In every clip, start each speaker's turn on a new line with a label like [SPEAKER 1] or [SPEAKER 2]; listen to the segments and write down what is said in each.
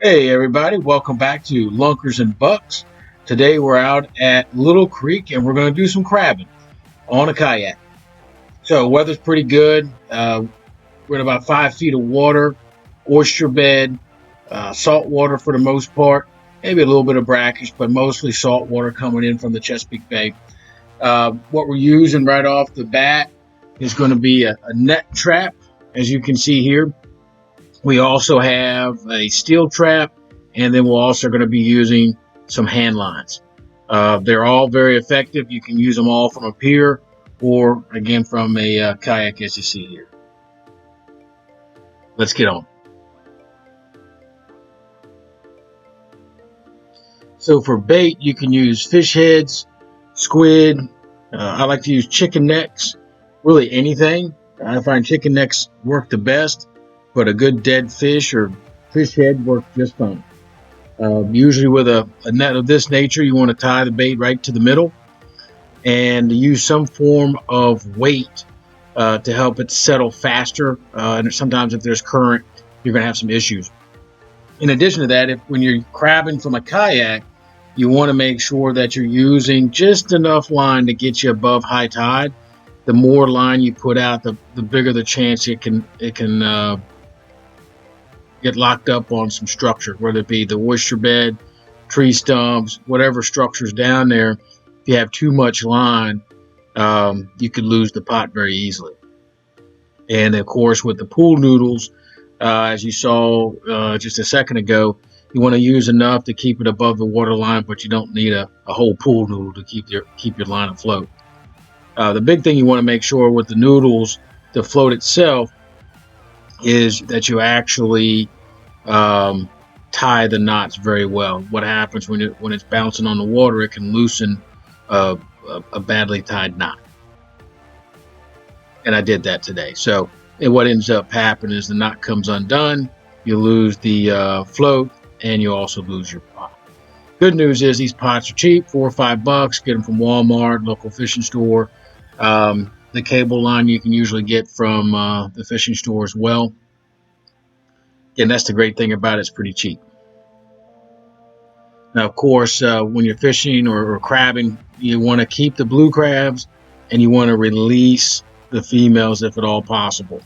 [SPEAKER 1] Hey everybody, welcome back to Lunkers and Bucks. Today we're out at Little Creek and we're going to do some crabbing on a kayak. So weather's pretty good. We're in about 5 feet of water, oyster bed, salt water for the most part, maybe a little bit of brackish, but mostly salt water coming in from the Chesapeake Bay. What we're using right off the bat is going to be a net trap, as you can see here. We also have a steel trap, and then we're also going to be using some hand lines. They're all very effective. You can use them all from a pier or, again, from a kayak, as you see here. Let's get on. So for bait, you can use fish heads, squid. I like to use chicken necks, really anything. I find chicken necks work the best, but a good dead fish or fish head works just fine. Usually with a net of this nature, you want to tie the bait right to the middle and use some form of weight to help it settle faster. And sometimes if there's current, you're going to have some issues. In addition to that, when you're crabbing from a kayak, you want to make sure that you're using just enough line to get you above high tide. The more line you put out, the bigger the chance it can get locked up on some structure, whether it be the oyster bed, tree stumps, whatever structure's down there. If you have too much line, you could lose the pot very easily. And of course, with the pool noodles, as you saw just a second ago, you want to use enough to keep it above the water line, but you don't need a whole pool noodle to keep your line afloat. The big thing you want to make sure with the noodles, the float itself, is that you actually tie the knots very well. What happens when it's bouncing on the water, it can loosen a badly tied knot. And I did that today. So what ends up happening is the knot comes undone, you lose the float, and you also lose your pot. Good news is these pots are cheap, $4 or $5. Get them from Walmart, local fishing store. The cable line you can usually get from the fishing store as well. And that's the great thing about it, it's pretty cheap. Now, of course, when you're fishing or crabbing, you want to keep the blue crabs and you want to release the females if at all possible.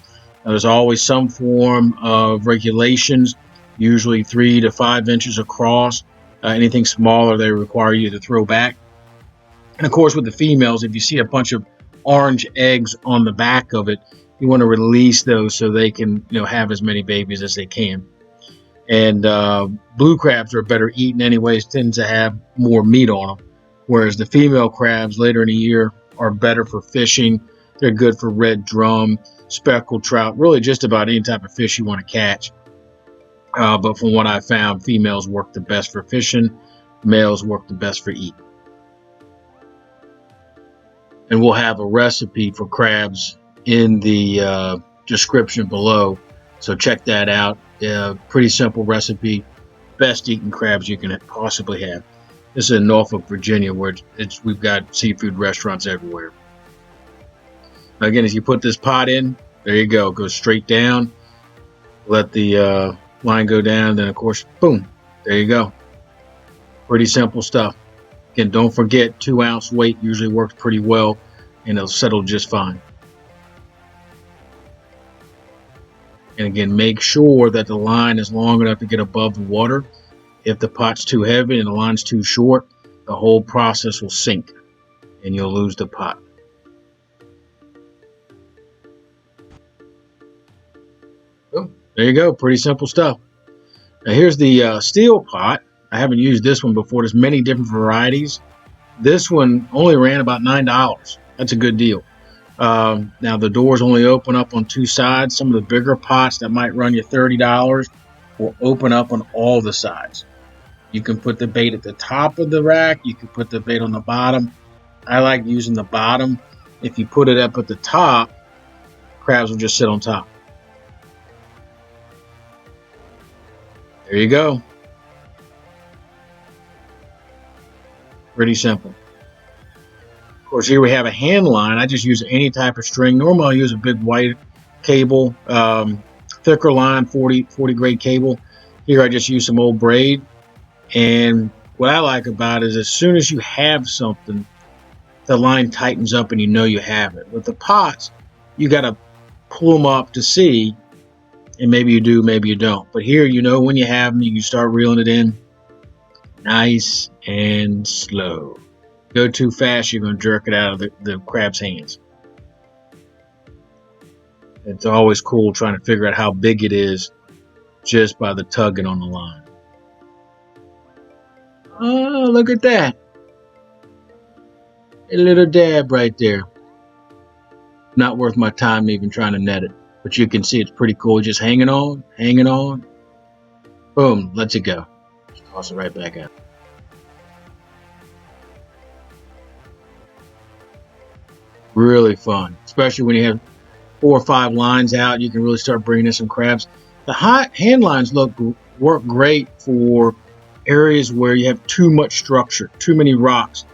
[SPEAKER 1] Now, there's always some form of regulations, usually 3 to 5 inches across. Anything smaller, they require you to throw back. And of course, with the females, if you see a bunch of orange eggs on the back of it, you want to release those so they can, have as many babies as they can. And blue crabs are better eaten anyways, tend to have more meat on them, whereas the female crabs later in the year are better for fishing. They're good for red drum, speckled trout, really just about any type of fish you want to catch. But from what I found, females work the best for fishing, males work the best for eating. And we'll have a recipe for crabs in the description below, so check that out. Pretty simple recipe, best eating crabs you can possibly have. This is in Norfolk, Virginia, where we've got seafood restaurants everywhere. Again, as you put this pot in, there you go. Go straight down. Let the line go down. Then, of course, boom, there you go. Pretty simple stuff. Again, don't forget 2-ounce weight usually works pretty well, and it'll settle just fine. And again, make sure that the line is long enough to get above the water. If the pot's too heavy and the line's too short, the whole process will sink and you'll lose the pot. Oh, there you go. Pretty simple stuff. Now here's the steel pot. I haven't used this one before. There's many different varieties. This one only ran about $9. That's a good deal. Now the doors only open up on 2 sides. Some of the bigger pots that might run you $30 will open up on all the sides. You can put the bait at the top of the rack. You can put the bait on the bottom. I like using the bottom. If you put it up at the top, crabs will just sit on top. There you go. Pretty simple. Of course, here we have a hand line. I just use any type of string. Normally, I use a big white cable, thicker line, 40 grade cable. Here I just use some old braid, and what I like about it is as soon as you have something, the line tightens up and you know you have it. With the pots, you got to pull them up to see, and maybe you do, maybe you don't. But here, you know when you have them, you can start reeling it in nice and slow. Go too fast, you're going to jerk it out of the crab's hands. It's always cool trying to figure out how big it is just by the tugging on the line. Oh, look at that. A little dab right there. Not worth my time even trying to net it. But you can see it's pretty cool. Just hanging on, hanging on. Boom, lets it go. Just toss it right back out. Really fun, especially when you have 4 or 5 lines out. You can really start bringing in some crabs. The hand lines work great for areas where you have too much structure, too many rocks,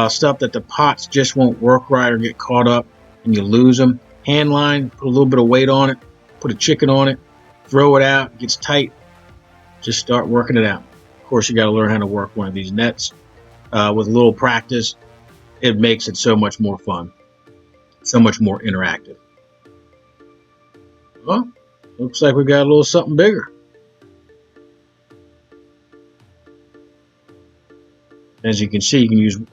[SPEAKER 1] stuff that the pots just won't work right or get caught up and you lose them. Hand line, put a little bit of weight on it, put a chicken on it, throw it out, it gets tight. Just start working it out. Of course, you got to learn how to work one of these nets. With a little practice, it makes it so much more fun, so much more interactive. Well, looks like we got a little something bigger. As you can see, you can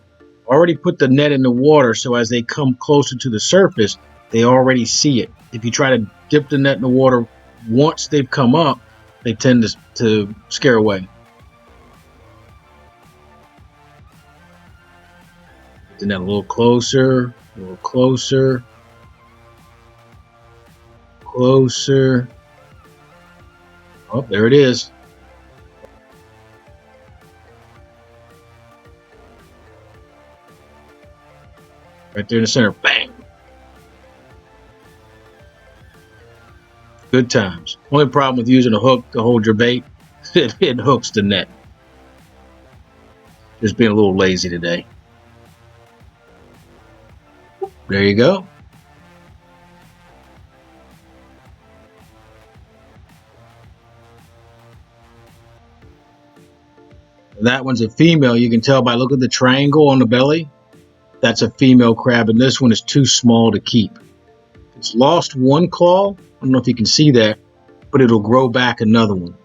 [SPEAKER 1] already put the net in the water, so as they come closer to the surface, they already see it. If you try to dip the net in the water once they've come up, they tend to scare away. Get the net a little closer, a little closer, closer. Oh, there it is. Right there in the center, bang. Good times. Only problem with using a hook to hold your bait, it hooks the net. Just being a little lazy today. There you go. That one's a female. You can tell by looking at the triangle on the belly. That's a female crab, and this one is too small to keep. It's lost one claw. I don't know if you can see that, but it'll grow back another one.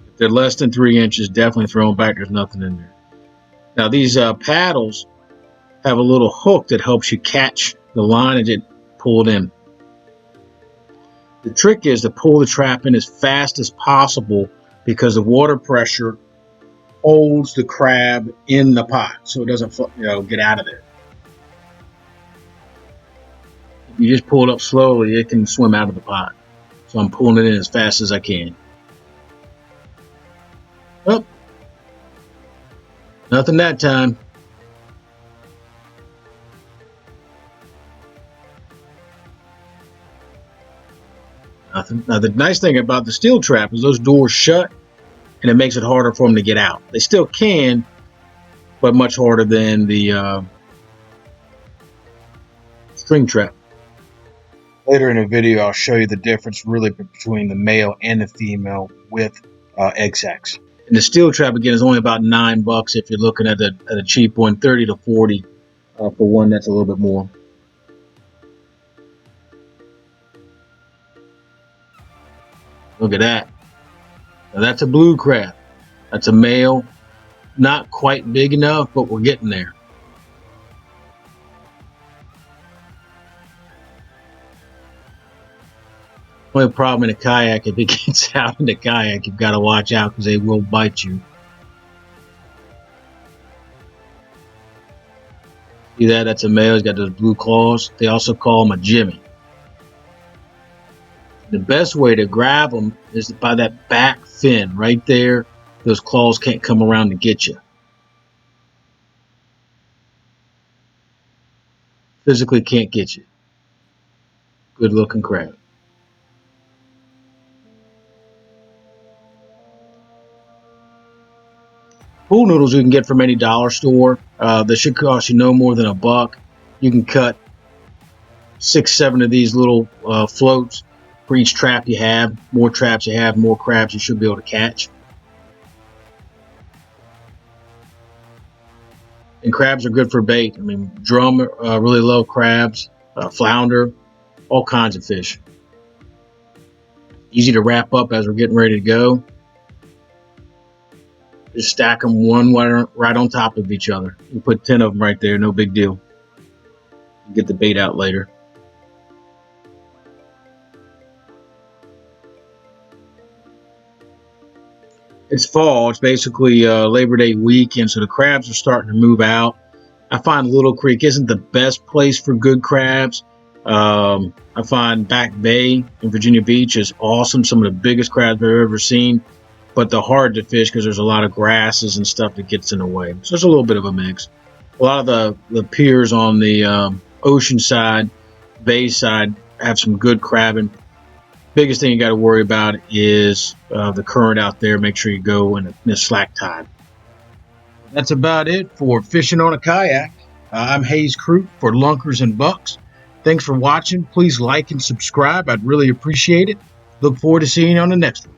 [SPEAKER 1] If they're less than 3 inches, definitely throw them back. There's nothing in there. Now, these paddles have a little hook that helps you catch the line and get pulled in. The trick is to pull the trap in as fast as possible because the water pressure holds the crab in the pot so it doesn't get out of there. If you just pull it up slowly, it can swim out of the pot. So I'm pulling it in as fast as I can. Oh, nothing that time. Nothing. Now the nice thing about the steel trap is those doors shut and it makes it harder for them to get out. They still can, but much harder than the string trap. Later in the video, I'll show you the difference really between the male and the female with egg sacs. And the steel trap, again, is only about $9 if you're looking at a cheap one, 30 to 40 for one that's a little bit more. Look at that. Now that's a blue crab. That's a male. Not quite big enough, but we're getting there. Only problem in a kayak, if it gets out in the kayak, you've got to watch out because they will bite you. See that? That's a male. He's got those blue claws. They also call him a Jimmy. The best way to grab them is by that back fin right there. Those claws can't come around to get you. Physically can't get you. Good looking crab. Pool noodles you can get from any dollar store. They should cost you no more than $1. You can cut 6, 7 of these little floats For each trap you have, more traps you have, more crabs you should be able to catch. And crabs are good for bait. I mean, drum really love crabs, flounder, all kinds of fish. Easy to wrap up as we're getting ready to go. Just stack them one right on top of each other. You put 10 of them right there, no big deal. You get the bait out later. It's fall. It's basically Labor Day weekend, so the crabs are starting to move out. I find Little Creek isn't the best place for good crabs. I find Back Bay in Virginia Beach is awesome. Some of the biggest crabs I've ever seen, but they're hard to fish because there's a lot of grasses and stuff that gets in the way. So there's a little bit of a mix. A lot of the piers on the ocean side, bay side, have some good crabbing. Biggest thing you got to worry about is the current out there. Make sure you go in a slack tide. That's about it for Fishing on a Kayak. I'm Hayes Crook for Lunkers and Bucks. Thanks for watching. Please like and subscribe. I'd really appreciate it. Look forward to seeing you on the next one.